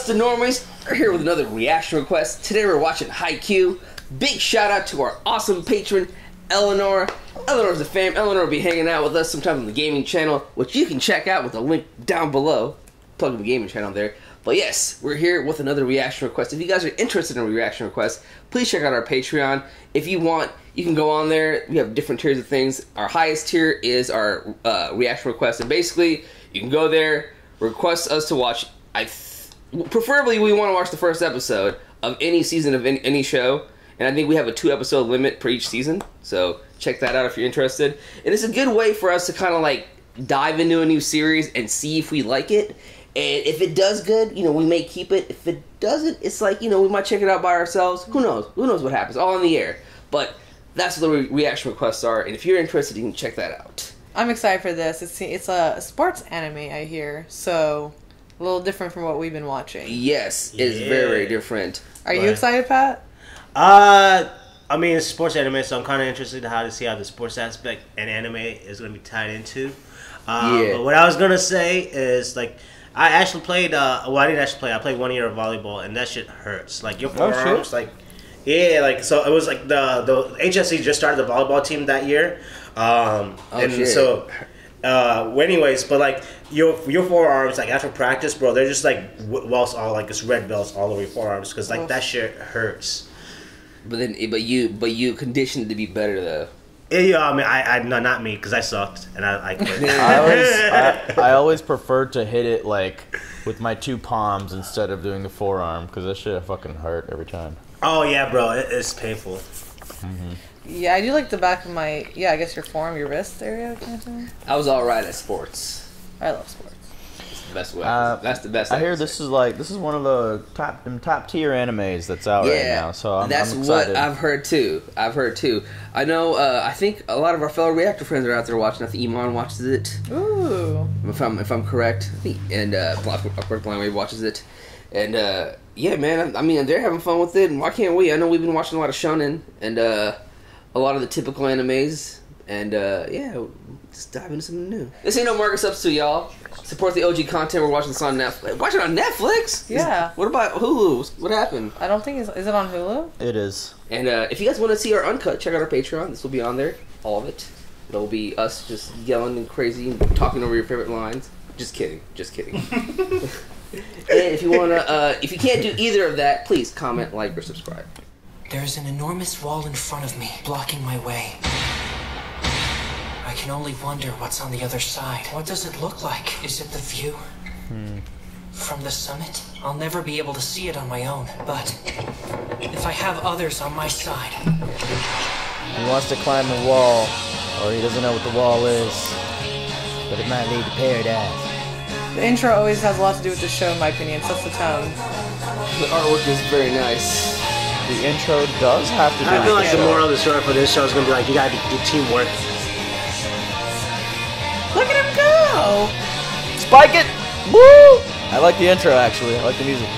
Us the Normies are here with another reaction request. Today we're watching Haikyuu. Big shout out to our awesome patron, Eleanor. Eleanor's a fan. Eleanor will be hanging out with us sometime on the gaming channel, which you can check out with the link down below. Plug the gaming channel there. But yes, we're here with another reaction request. If you guys are interested in a reaction request, please check out our Patreon. If you want, you can go on there. We have different tiers of things. Our highest tier is our reaction request. And basically, you can go there, request us to watch. Preferably, we want to watch the first episode of any season of any show. And I think we have a 2-episode limit per each season. So check that out if you're interested. And it's a good way for us to kind of like dive into a new series and see if we like it. And if it does good, you know, we may keep it. If it doesn't, it's like, you know, we might check it out by ourselves. Who knows? Who knows what happens? All in the air. But that's what the reaction requests are. And if you're interested, you can check that out. I'm excited for this. It's a sports anime, I hear. So a little different from what we've been watching. Yes, it's very different. Are you excited, Pat? I mean, it's sports anime, so I'm kind of interested to see how the sports aspect and anime is going to be tied into. But what I was going to say is, like, I actually played, well, I didn't actually play. I played 1 year of volleyball, and that shit hurts. Like, your forearms, like, yeah, like, so it was like the HSC just started the volleyball team that year. So, anyways, but like, your forearms, like, after practice, bro, they're just like welts all, like, it's red belts all over your forearms, because, like, that shit hurts. But you conditioned to be better though. Yeah, I mean, no, not me, because I sucked and I quit. I always preferred to hit it like with my 2 palms instead of doing the forearm, because that shit fucking hurt every time. Oh yeah, bro, it's painful. Mm-hmm. Yeah, I do like the back of my, I guess your forearm, your wrist area kind of thing. I was alright at sports. I love sports. Best way. That's the best. I hear this is one of the top tier animes that's out right now. So I'm excited. What I've heard too. I know. I think a lot of our fellow reactor friends are out there watching. I think Iman watches it. Ooh. If I'm correct, and Blind Wave watches it, and yeah, man. I mean, they're having fun with it, and why can't we? I know we've been watching a lot of shonen and a lot of the typical animes, and yeah, just dive into something new. This ain't no Marcus Ups to y'all. Support the OG content. We're watching this on Netflix. Watch it on Netflix? Yeah. What about Hulu? What happened? I don't think is it on Hulu? It is. And if you guys want to see our uncut, check out our Patreon. This will be on there. All of it. It'll be us just yelling and crazy and talking over your favorite lines. Just kidding. Just kidding. And if you wanna, if you can't do either of that, please comment, like, or subscribe. There's an enormous wall in front of me, blocking my way. I can only wonder what's on the other side. What does it look like? Is it the view? From the summit? I'll never be able to see it on my own, but if I have others on my side... He wants to climb the wall, or he doesn't know what the wall is, but it might lead to paradise. The intro always has a lot to do with the show, in my opinion. Sets the tone. The artwork is very nice. The intro does have to do with I feel like the the show. moral of the story for this show is going to be like, you gotta do teamwork. Look at him go! Spike it! Woo! I like the intro, actually. I like the music.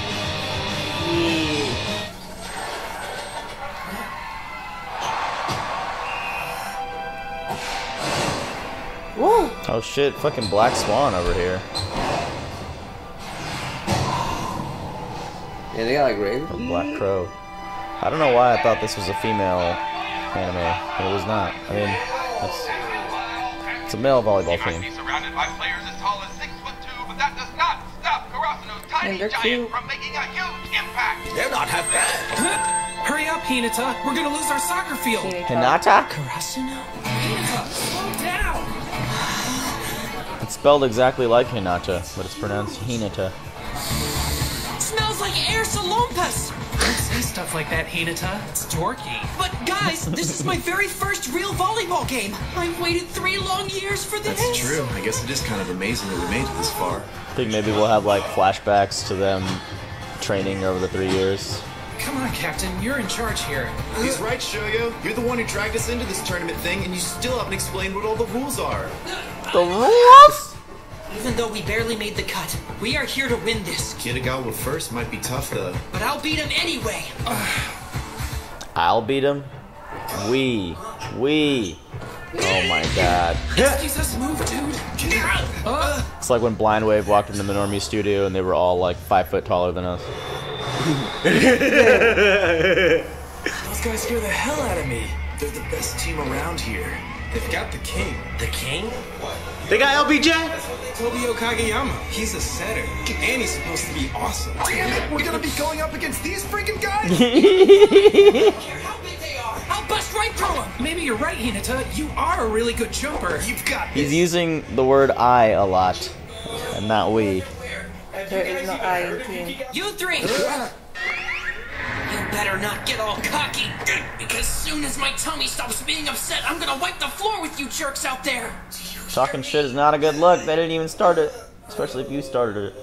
Woo! Oh shit, fucking Black Swan over here. Yeah, they got like Raven. A Black Crow. I don't know why I thought this was a female anime, but it was not. I mean, it's a male volleyball team. Surrounded by players as tall as 6'2", but that does not stop Karasuno's tiny they're giant cute. from making a huge impact. They're not half bad. Hurry up, Hinata. We're gonna lose our soccer field. Hinata? Karasuno? Hinata, slow down. It's spelled exactly like Hinata, but it's pronounced Hinata. Smells like air salompas! Don't say stuff like that, Hinata. It's dorky. But guys, this is my very first real volleyball game. I've waited 3 long years for this. That's true. I guess it is kind of amazing that we made it this far. I think maybe we'll have like flashbacks to them training over the 3 years. Come on, Captain. You're in charge here. He's right, Shoyo. You're the one who dragged us into this tournament thing, and you still haven't explained what all the rules are. The rules? Even though we barely made the cut, we are here to win this. Kitagawa first might be tough, though. But I'll beat him anyway. I'll beat him. We. Oh my god. Excuse us, move, dude. It's like when Blind Wave walked into the Normie studio and they were all like 5 foot taller than us. Those guys scare the hell out of me. They're the best team around here. They've got the king. The king? They got LBJ? Tobio Kageyama. He's a setter. And he's supposed to be awesome. Damn it, we're gonna be going up against these freaking guys? I'll bust right through him. Maybe you're right, Hinata. You are a really good jumper. You've got this. He's using the word I a lot, and not we. There is no I in team. You three! You better not get all cocky, because soon as my tummy stops being upset, I'm gonna wipe the floor with you jerks out there! Talking shit is not a good look. They didn't even start it. Especially if you started it.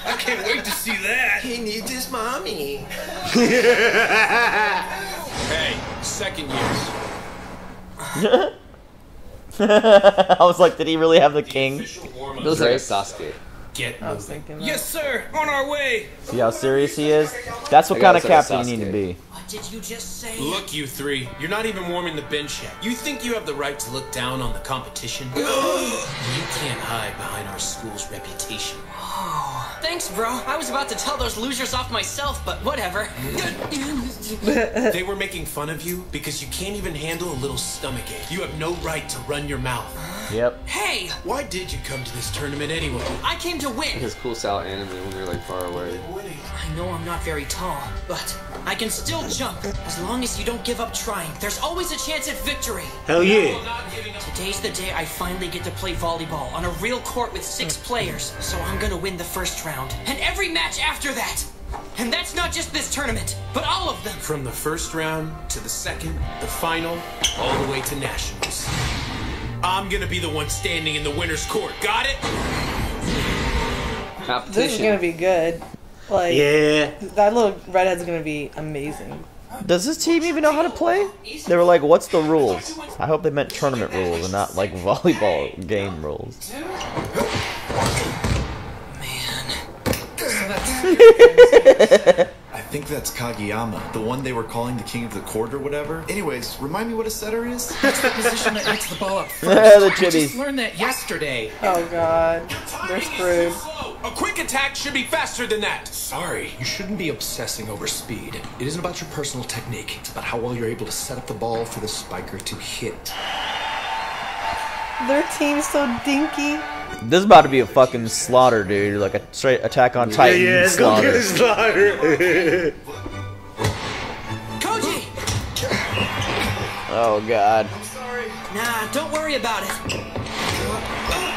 I can't wait to see that. He needs his mommy. Hey, second years. I was like, did he really have the king? Looks like a Sasuke. Get I was thinking that. Yes, sir. On our way. See how serious he is? That's what I kind guess of that's captain you need to be. What did you just say? Look, you three. You're not even warming the bench yet. You think you have the right to look down on the competition? You can't hide behind our school's reputation. Oh, thanks, bro. I was about to tell those losers off myself, but whatever. They were making fun of you because you can't even handle a little stomachache. You have no right to run your mouth. Yep. Hey! Why did you come to this tournament anyway? I came to win! His cool style anime when they're like far away. I know I'm not very tall, but I can still jump. As long as you don't give up trying, there's always a chance at victory. Hell yeah. Today's the day I finally get to play volleyball on a real court with 6 players. So I'm gonna win the first round, and every match after that. And that's not just this tournament, but all of them. From the first round to the second, the final, all the way to nationals. I'm gonna be the one standing in the winner's court. Got it? Competition. This is gonna be good. Like, Yeah. that little redhead's gonna be amazing. Does this team even know how to play? They were like, what's the rules? I hope they meant tournament rules and not like volleyball game rules. I think that's Kageyama, the one they were calling the king of the court or whatever. Anyways, remind me what a setter is? That's the position that hits the ball up first. The I just chibis. learned that yesterday. Oh god. They're screwed. A quick attack should be faster than that. Sorry, you shouldn't be obsessing over speed. It isn't about your personal technique. It's about how well you're able to set up the ball for the spiker to hit. Their team's so dinky. This is about to be a fucking slaughter, dude. Like a straight Attack on Titan Yeah, it's gonna get slaughter. slaughtered. Koji! Oh god. Nah, don't worry about it.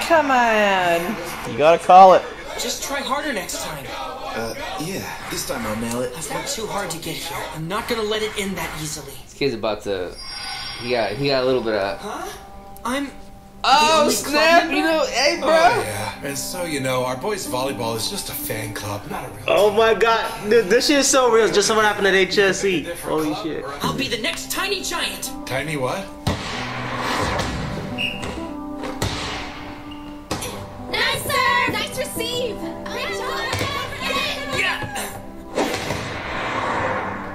Come on. You gotta call it. Just try harder next time. Yeah, this time I'll nail it. I've worked too hard to get here. I'm not gonna let it end that easily. This kid's about to. He got a little bit of. Huh? I'm. Oh only snap! club You know, hey bro. Oh, yeah. And so, you know, our boys' volleyball is just a fan club, not a real Oh my god. This shit is so real. It's just what happened at HSE. Holy shit. I'll be the next tiny giant. Tiny what? Nice serve! Nice receive! Great job! Yeah.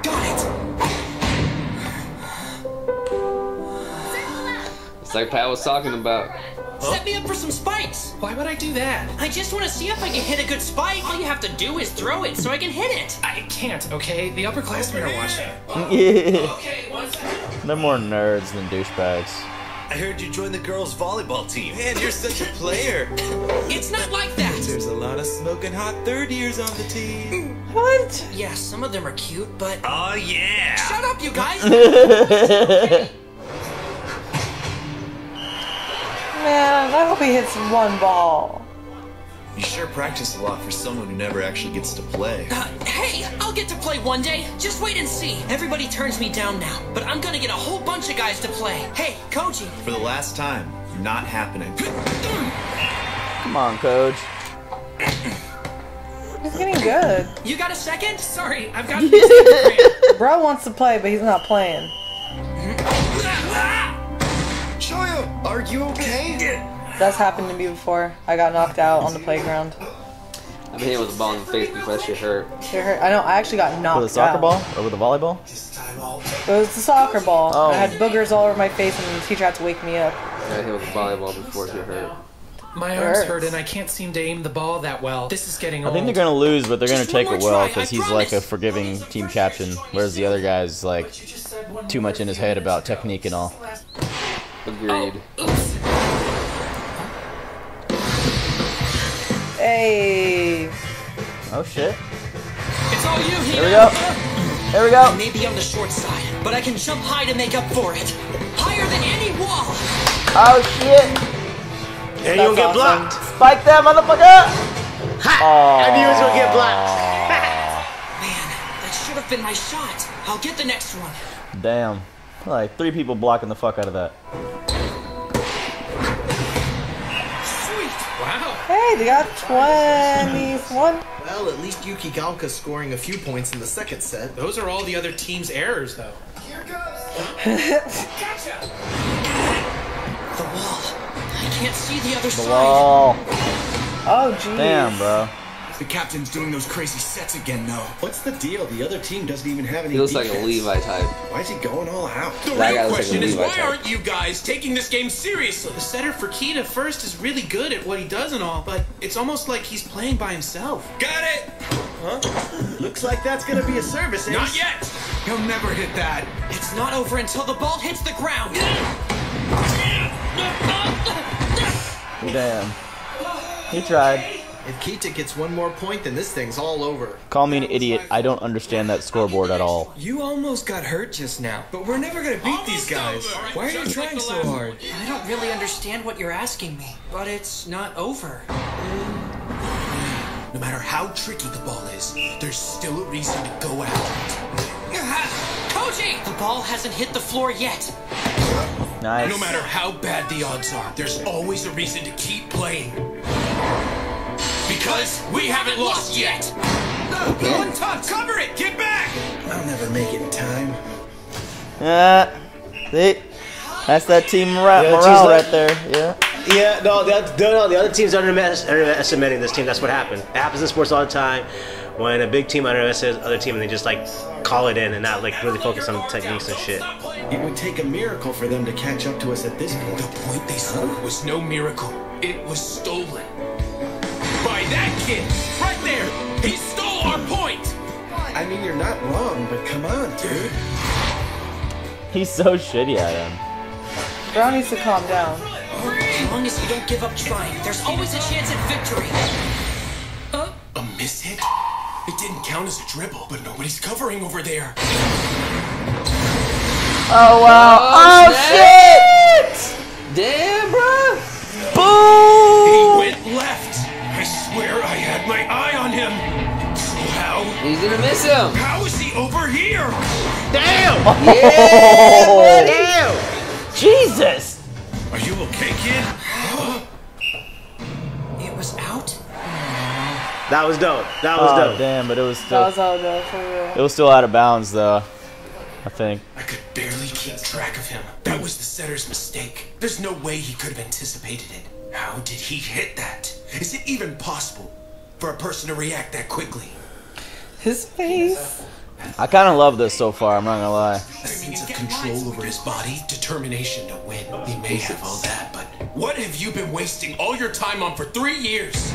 Got it. It's like Pat was talking about. Set me up for some spikes. Why would I do that? I just want to see if I can hit a good spike. All you have to do is throw it so I can hit it. I can't, okay? The upperclassmen are watching. Okay, 1 second. They're more nerds than douchebags. I heard you joined the girls' volleyball team. Man, you're such a player. It's not like that. There's a lot of smoking hot third years on the team. What? Yeah, some of them are cute, but... Oh, yeah. Shut up, you guys! Man, I hope he hits one ball. You sure practice a lot for someone who never actually gets to play. Hey, I'll get to play one day. Just wait and see. Everybody turns me down now, but I'm gonna get a whole bunch of guys to play. Hey, Koji. For the last time, not happening. Come on, coach. He's getting good. You got a second? Sorry, I've got to Bro wants to play, but he's not playing. Shoyo, are you okay? That's happened to me before. I got knocked out on the playground. I've been hit with a ball in the face before that shit hurt. It hurt. I know. I actually got knocked out. With a soccer ball or with a volleyball? It was the soccer ball. Oh. I had boogers all over my face, and the teacher had to wake me up. Got hit with the volleyball before it hurt. My arms hurt and I can't seem to aim the ball that well. This is getting I old. think they're gonna lose, but they're gonna Just take one it more well try, because I he's like a promise. forgiving team captain, whereas the other guy's like too much in his head about technique and all. Agreed. Hey. Oh shit! It's all you, Here we go. Here we go. I may be on the short side, but I can jump high to make up for it. Higher than any wall. Oh shit! And you'll get blocked. Spike that motherfucker! I knew he was gonna get blocked. Man, that should have been my shot. I'll get the next one. Damn. Like 3 people blocking the fuck out of that. Wow. Hey, they got 21. Well, at least Yuki Gaoka's scoring a few points in the second set. Those are all the other team's errors, though. The wall. I can't see the other The side. wall. Oh, jeez. Damn, bro. The captain's doing those crazy sets again, though. What's the deal? The other team doesn't even have any He looks like a defense. Levi type. Why is he going all out? The That guy real looks like a question is, Levi why type. aren't you guys taking this game seriously? The setter for Kita first is really good at what he does and all, but it's almost like he's playing by himself. Got it! Huh? Looks like that's gonna be a service, Ace. Not yet! He'll never hit that. It's not over until the ball hits the ground. Damn. He tried. If Kita gets one more point, then this thing's all over. Call me an idiot. I don't understand that scoreboard at all. You almost got hurt just now, but we're never gonna beat these guys. Why are you trying so hard? I don't really understand what you're asking me, but it's not over. No matter how tricky the ball is, there's still a reason to go out. Koji! The ball hasn't hit the floor yet. Nice. No matter how bad the odds are, there's always a reason to keep playing. Because we haven't lost yet! One touch! Cover it! Get back! I'll never make it in time. See? That's that team morale like- right there. Yeah. Yeah, no, the other team's underestimating this team. That's what happened. It happens in sports all the time. When a big team underestimates the other team and they just like call it in and not like really focus on techniques and shit. It would take a miracle for them to catch up to us at this point. The point they scored was no miracle. It was stolen. By that kid! Right there! He stole our point! I mean, you're not wrong, but come on, dude. He's so shitty at him. Brown needs to calm down. As long as you don't give up trying, there's always a chance at victory. A miss hit? It didn't count as a dribble, but nobody's covering over there. Oh wow! Oh, shit! Damn, bro! Boom! He went left! I swear I had my eye on him! So how? He's gonna miss him! How is he over here? Damn! Yeah, buddy! Damn! Jesus! Are you okay, kid? It was out? That was dope. That was Oh dope. damn! But it was That still was all good for real. it was still out of bounds though. I think. I could barely keep track of him. That was the setter's mistake. There's no way he could have anticipated it. How did he hit that? Is it even possible for a person to react that quickly? His face. I kind of love this so far. I'm not gonna lie. A sense of control over his body, determination to win. He may have all that, but what have you been wasting all your time on for 3 years?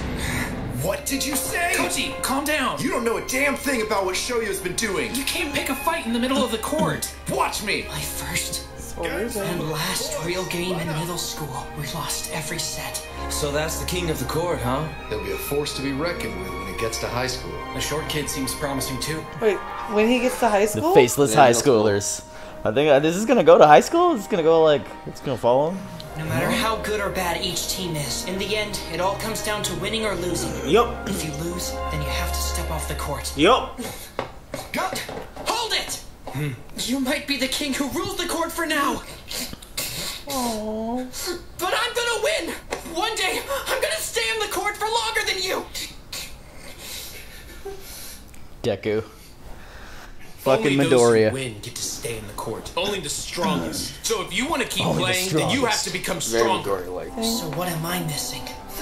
What did you say? Koji, calm down. You don't know a damn thing about what Shoyo's been doing. You can't pick a fight in the middle of the court. Watch me. My first Spoilers. and last real game in middle school. We lost every set. So that's the king of the court, huh? He'll be a force to be reckoned with when he gets to high school. The short kid seems promising too. Wait, when he gets to high The school? faceless Yeah, high middle school. schoolers. I think this is gonna go to high school. It's gonna go like it's gonna follow him. No matter how good or bad each team is, in the end, it all comes down to winning or losing. Yup. If you lose, then you have to step off the court. Yup. Hold it! You might be the king who rules the court for now. Aww. But I'm gonna win! One day, I'm gonna stay on the court for longer than you! Deku. Only Fucking those who Midoriya. win get to stay in the court. Only the strongest. So if you want to keep Only the playing, then you have strongest. to become Very stronger. Midoriya-like. So what am I missing?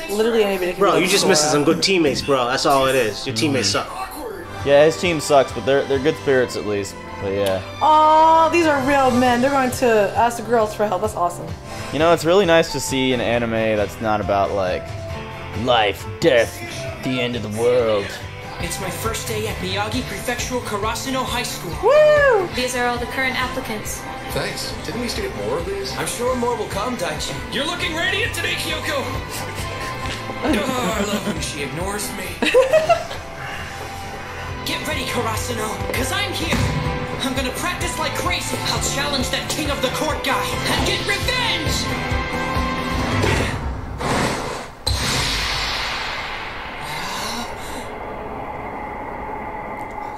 Literally anybody can Bro, beat you just Sora. missing some good teammates, bro. That's all it is. Your teammates suck. Yeah, his team sucks, but they're good spirits at least. But yeah. Oh, these are real men. They're going to ask the girls for help. That's awesome. You know, it's really nice to see an anime that's not about like life, death, the end of the world. It's my first day at Miyagi Prefectural Karasuno High School. Woo! These are all the current applicants. Thanks. Didn't we used to get more of these? I'm sure more will come, Daichi. You're looking radiant today, Kyoko. Oh, I love when she ignores me. Get ready, Karasuno, cause I'm here. I'm gonna practice like crazy. I'll challenge that king of the court guy and get revenge!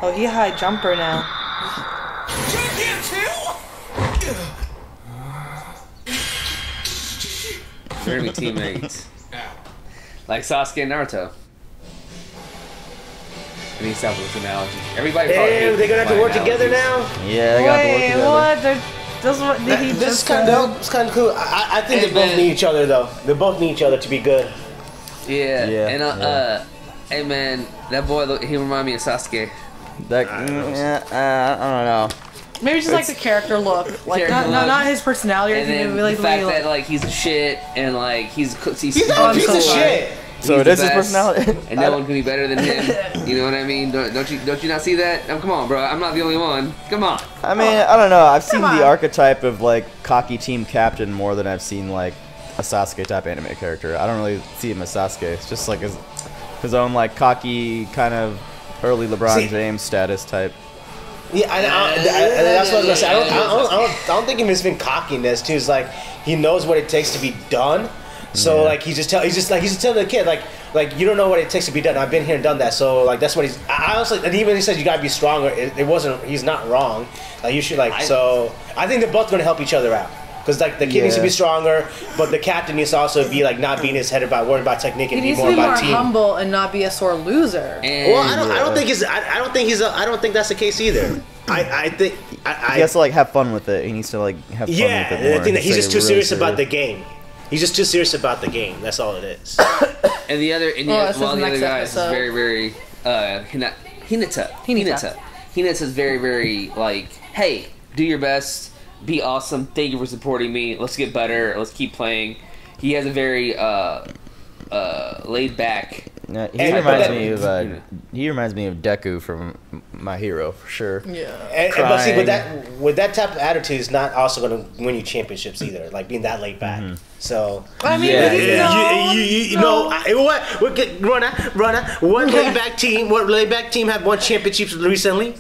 Oh, he a high jumper now. Jump here too? They're gonna be teammates. Like Sasuke and Naruto. I need to stop with this analogy. Everybody Damn, they're gonna have to work together now? Yeah, they got to work together. What? That's what he This just is kind of it's kind of cool. I think Hey, they both man. need each other though. They both need each other to be good. Yeah. Yeah, And hey man, that boy, he remind me of Sasuke. That, I don't know. Maybe just like the character look, like Character look. not his personality. Or And anything, then but like the way fact he that look. like he's a shit and like he's He's not a piece of shit. So it is his personality. and no one can be better than him. You know what I mean? Don't you not see that? Oh, come on, bro. I'm not the only one. Come on. I mean, I don't know. I've seen Come the on. archetype of like cocky team captain more than I've seen like a Sasuke type anime character. I don't really see him as Sasuke. It's just like his own like cocky kind of early LeBron James status type. Yeah, that's what I was gonna say. I don't think he's been cockiness too. It's like he knows what it takes to be done. So like he's just telling the kid like you don't know what it takes to be done. I've been here and done that. So like that's what he's. I honestly, and even he says you gotta be stronger. It wasn't. He's not wrong. Like you should like. So I think they're both gonna help each other out. Because like the kid needs to be stronger, but the captain needs to also be like not being his head about worrying about technique and He be needs to more be more about team. humble and not be a sore loser. Well, I don't think that's the case either. I think He has to like have fun with it. He needs to like have fun with it more. I think that he's just too really serious about the game. He's just too serious about the game. That's all it is. And the other, this is the next other guy is episode. very, Hinata. Hinata's very, very like, hey, do your best, be awesome. Thank you for supporting me. Let's get better. Let's keep playing. He has a very laid back. He reminds me of Deku from My Hero for sure. Yeah. But see, with that type of attitude, is not also going to win you championships either. Like being that laid back. So I mean, you know what laid back team have won championships recently?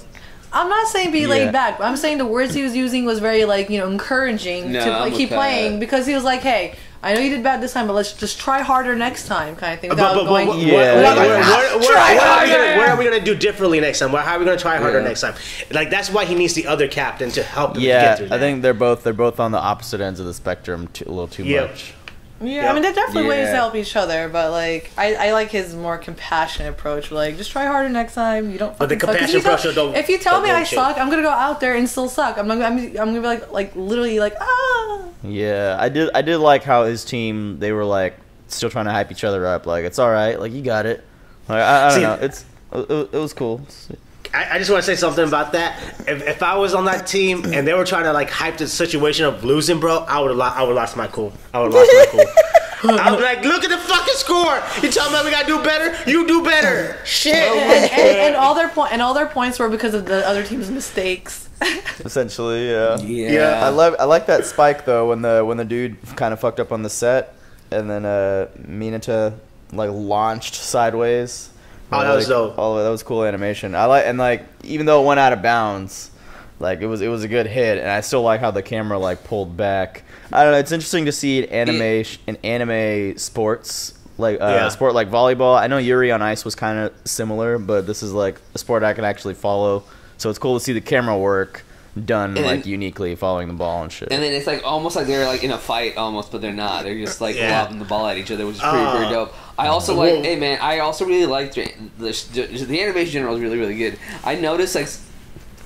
I'm not saying be laid back, but I'm saying the words he was using was very like encouraging to like keep playing because he was like, hey. I know you did bad this time, but let's just try harder next time, kind of thing. Without going, where are we gonna do differently next time? How are we gonna try harder next time? Like that's why he needs the other captain to help him get through that. I think they're both on the opposite ends of the spectrum a little too much. Yeah, I mean, there's definitely ways to help each other, but like, I like his more compassionate approach. Like, just try harder next time. You don't. But the compassionate approach don't. If you tell me I suck, I'm gonna go out there and still suck. I'm gonna be like literally like ah. Yeah, I did like how his team, they were like still trying to hype each other up. Like it's all right, like you got it. Like I don't know, it was cool. I just want to say something about that. If I was on that team and they were trying to like hype the situation of losing, bro, I would have lost my cool. I would be like, look at the fucking score. You talking about we gotta do better? You do better. Shit. And all their points were because of the other team's mistakes. Essentially, yeah. I like that spike though when the dude kind of fucked up on the set, and then Mineta like launched sideways. Oh, that was dope. That was cool animation. Even though it went out of bounds, like it was a good hit, and I still like how the camera like pulled back. I don't know. It's interesting to see an anime sports like sport like volleyball. I know Yuri on Ice was kind of similar, but this is like a sport I can actually follow. So it's cool to see the camera work done like uniquely, following the ball and shit. And then it's like almost like they're like in a fight almost, but they're not. They're just like lobbing the ball at each other, which is pretty dope. I also I also really liked the animation in general is really, really good. I noticed like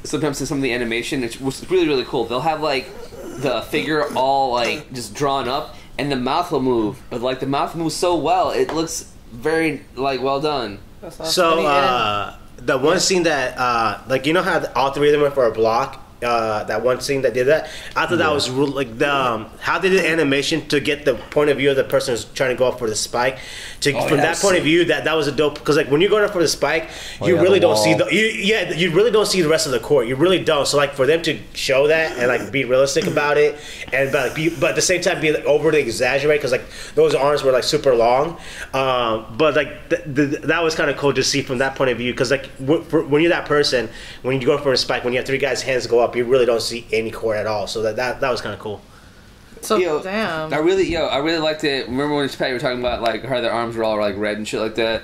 sometimes in some of the animation, it was really, really cool. They'll have like the figure all like just drawn up, and the mouth will move, but like the mouth moves so well, it looks very like well done. So the one scene that like you know how all three of them went for a block. That one scene that did that, I thought that was real, like the how they did the animation to get the point of view of the person who's trying to go up for the spike. From that point of view, that was a dope, because like when you're going up for the spike, you really don't see you really don't see the rest of the court. You really don't. So like for them to show that and like be realistic about it, and but at the same time be like, overly exaggerate, because like those arms were like super long, but like that was kind of cool to see from that point of view, because like when you're that person, when you go for a spike, when you have three guys' hands go up, you really don't see any court at all. So that was kind of cool. So damn. I really liked it. Remember when Pat, you were talking about like how their arms were all like red and shit like that?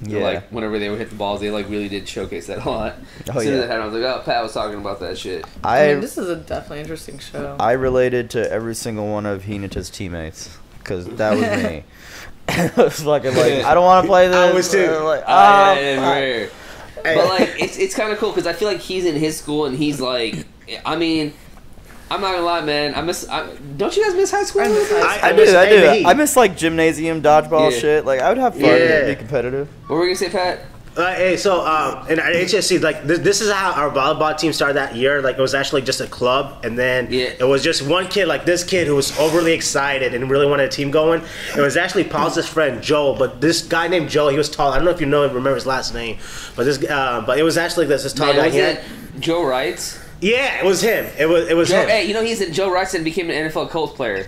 Yeah. Like whenever they would hit the balls, they like really did showcase that a lot. As soon as that happened, I was like, oh, Pat was talking about that shit. I mean, this is a definitely interesting show. I related to every single one of Hinata's teammates because that was me. I was fucking like, I don't want to play this. I was too. Like, but like it's kind of cool because I feel like he's in his school and he's like, I mean, I'm not gonna lie, man. Don't you guys miss high school? I do. I miss like gymnasium dodgeball shit. Like I would have fun and be competitive. What were we gonna say, Pat? Hey, so in HSC, like this is how our volleyball team started that year. Like it was actually just a club, and then it was just one kid, like this kid who was overly excited and really wanted a team going. It was actually Paul's friend Joel, but this guy named Joel, he was tall. I don't know if you know him, remember his last name, but but it was actually this tall guy. Was it Joe Wright? Yeah, it was him. It was him. Hey, you know Joe Wright and became an NFL Colts player.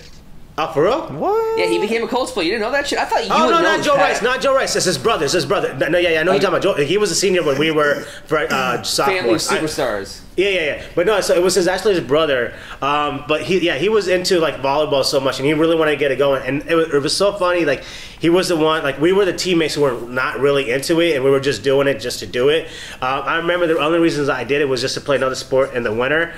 Oh, for real? What? Yeah, he became a Colts player. You didn't know that shit? I thought you would know. Oh, no, not Joe Rice. Not Joe Rice. It's his brother. It's his brother. No, yeah, I know you're talking about Joe. He was a senior when we were sophomores. Family superstars. Yeah. But no, so it was actually his brother. But he was into like volleyball so much, and he really wanted to get it going. And it was so funny. Like he was the one. Like we were the teammates who were not really into it, and we were just doing it just to do it. I remember the only reasons I did it was just to play another sport in the winter.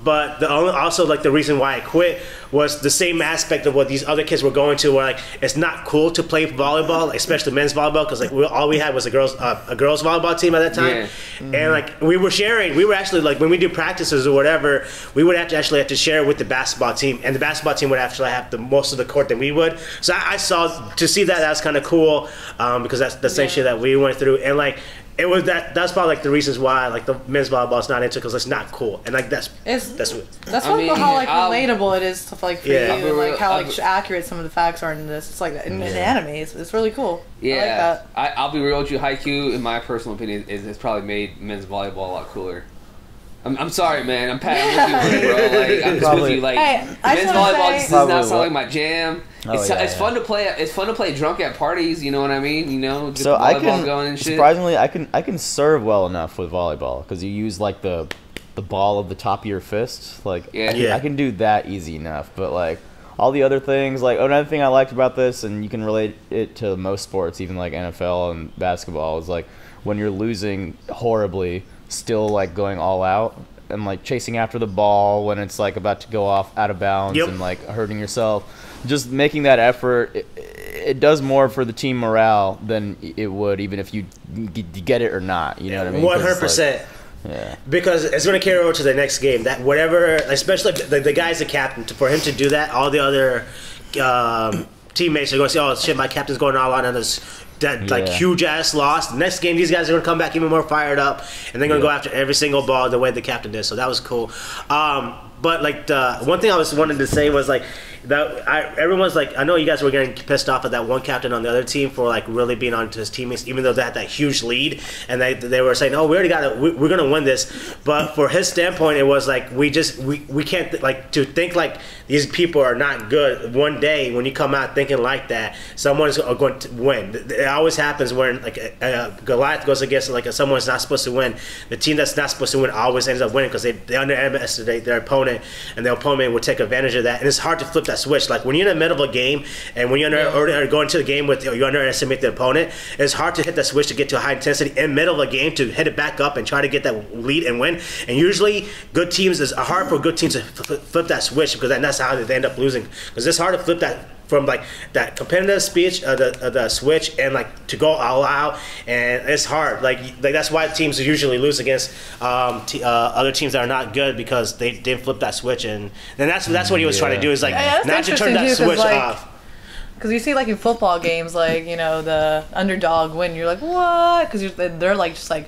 But also like the reason why I quit was the same aspect of what these other kids were going to, where like it's not cool to play volleyball, especially men's volleyball, because like all we had was a girls volleyball team at that time, and like we were sharing. We were actually like when we do practices or whatever, we would have to share with the basketball team, and the basketball team would actually have the most of the court than we would. So I saw to see that was kind of cool, because that's the same shit that we went through, and like. It was that's probably like the reasons why like the men's volleyball is not into, because it's not cool, and like that's how like relatable it is to like for you, and like how like accurate some of the facts are in this. It's like in anime, it's really cool. Yeah, I like that. I'll be real with you. Haikyuu, in my personal opinion, has probably made men's volleyball a lot cooler. I'm sorry, man. I'm with you, bro. Like I'm just with you. Like men's volleyball just does not sound like my jam. It's fun to play. It's fun to play drunk at parties. You know what I mean? You know, just so volleyball going and shit. Surprisingly, I can serve well enough with volleyball because you use like the ball of the top of your fist. Like I can do that easy enough. But like all the other things, like another thing I liked about this, and you can relate it to most sports, even like NFL and basketball, is like when you're losing horribly, still like going all out and like chasing after the ball when it's like about to go off out of bounds and like hurting yourself. Just making that effort, it does more for the team morale than it would even if you get it or not. You know what I mean? 100%. Yeah. Because it's going to carry over to the next game. That whatever, especially the guy's the captain. For him to do that, all the other teammates are going to say, "Oh shit, my captain's going all out on this." Like huge ass loss. The next game, these guys are going to come back even more fired up, and they're going to go after every single ball the way the captain did. So that was cool. But like the one thing I was wanting to say was like that everyone's like, I know you guys were getting pissed off at that one captain on the other team for like really being on to his teammates, even though they had that huge lead, and they were saying, oh, we already got it, we're gonna win this. But for his standpoint, it was like we can't like to think like these people are not good. One day when you come out thinking like that, someone's going to win. It always happens when like Goliath goes against like someone's not supposed to win. The team that's not supposed to win always ends up winning because they underestimate their opponent, and their opponent will take advantage of that. And it's hard to flip that switch. Like when you're in the middle of a game and when you're going to the game with you underestimate the opponent, it's hard to hit that switch to get to a high intensity in the middle of a game to hit it back up and try to get that lead and win. And usually good teams, it's hard for good teams to flip that switch because that's how they end up losing, because it's hard to flip that from like that competitive speech, the switch, and like to go all out, and it's hard. Like that's why teams usually lose against other teams that are not good, because they didn't flip that switch, and then that's what he was trying to do, is like not to turn that switch off. Because you see, like, in football games, like, you know, the underdog win, you're like, what? Because they're, like, just, like,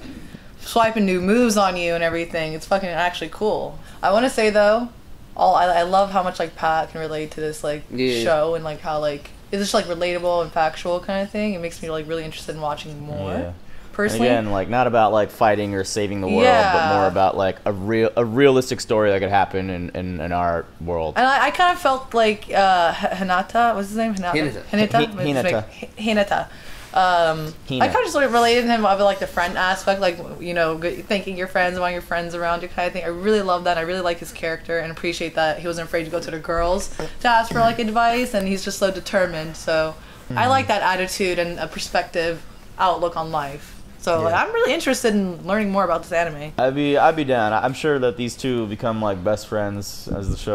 swiping new moves on you and everything. It's fucking actually cool. I want to say, though, I love how much, like, Pat can relate to this, like, show and, like, how, like, it's just, like, relatable and factual kind of thing. It makes me, like, really interested in watching more. Yeah. Personally. And again, like, not about, like, fighting or saving the world, but more about, like, a realistic story that could happen in our world. And I kind of felt like Hinata, what's his name? Hinata. I kind of just like related to him of like the friend aspect, like, you know, thanking your friends, wanting your friends around you kind of thing. I really love that. I really like his character and appreciate that he wasn't afraid to go to the girls to ask for like advice, and he's just so determined. So I like that attitude and a perspective outlook on life. So like, I'm really interested in learning more about this anime. I'd be down. I'm sure that these two become like best friends as the show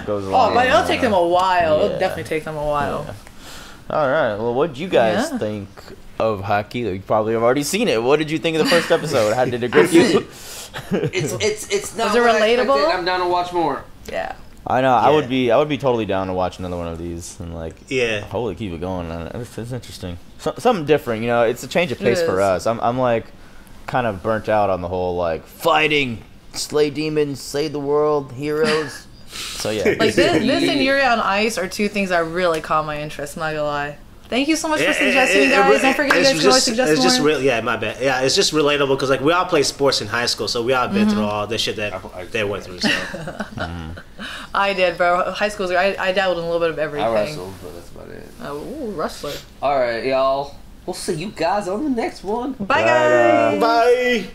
goes along. Oh, but it'll take them a while. It'll definitely take them a while. Yeah. All right. Well, what did you guys think of Haikyuu? You probably have already seen it. What did you think of the first episode? How did it grip you? It's not. Was it relatable? I'm down to watch more. Yeah. I know. I would be totally down to watch another one of these and like holy, keep it going. It's interesting. Something different, you know. It's a change of pace for us. I'm like kind of burnt out on the whole like fighting, slay demons, save the world, heroes. So yeah. Like this and Yuri on Ice are two things that really caught my interest. I'm not gonna lie. Thank you so much for suggesting, guys. Don't forget you guys can always suggest more. It's just my bad. Yeah, it's just relatable because like we all played sports in high school, so we all been through all the shit that they went through. So. I did, bro. High school, I dabbled in a little bit of everything. I wrestled, but that's about it. Ooh, wrestler. All right, y'all. We'll see you guys on the next one. Bye, guys. Bye.